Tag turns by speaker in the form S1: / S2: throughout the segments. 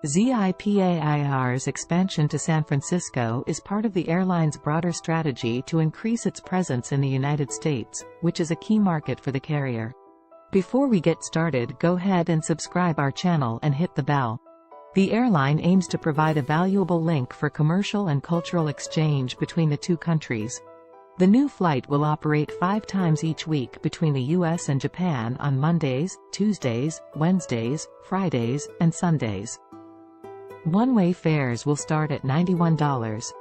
S1: ZIPAIR's expansion to San Francisco is part of the airline's broader strategy to increase its presence in the United States, which is a key market for the carrier. Before we get started, go ahead and subscribe our channel and hit the bell. The airline aims to provide a valuable link for commercial and cultural exchange between the two countries. The new flight will operate 5 times each week between the US and Japan on Mondays, Tuesdays, Wednesdays, Fridays, and Sundays. One-way fares will start at $91.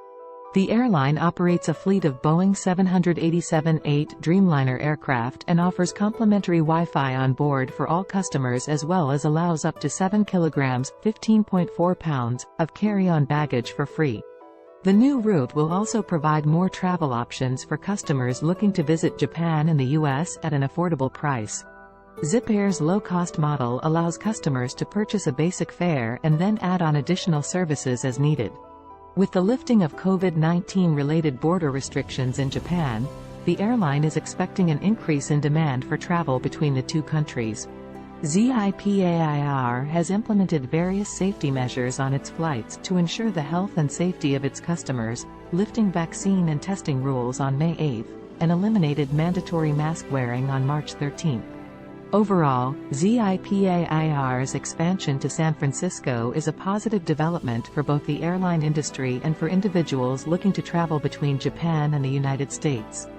S1: The airline operates a fleet of Boeing 787-8 Dreamliner aircraft and offers complimentary Wi-Fi on board for all customers, as well as allows up to 7 kilograms (15.4 pounds) of carry-on baggage for free. The new route will also provide more travel options for customers looking to visit Japan and the US at an affordable price. ZIPAIR's low-cost model allows customers to purchase a basic fare and then add on additional services as needed. With the lifting of COVID-19 related border restrictions in Japan, the airline is expecting an increase in demand for travel between the two countries. ZIPAIR has implemented various safety measures on its flights to ensure the health and safety of its customers, lifting vaccine and testing rules on May 8, and eliminated mandatory mask wearing on March 13. Overall, ZIPAIR's expansion to San Francisco is a positive development for both the airline industry and for individuals looking to travel between Japan and the United States.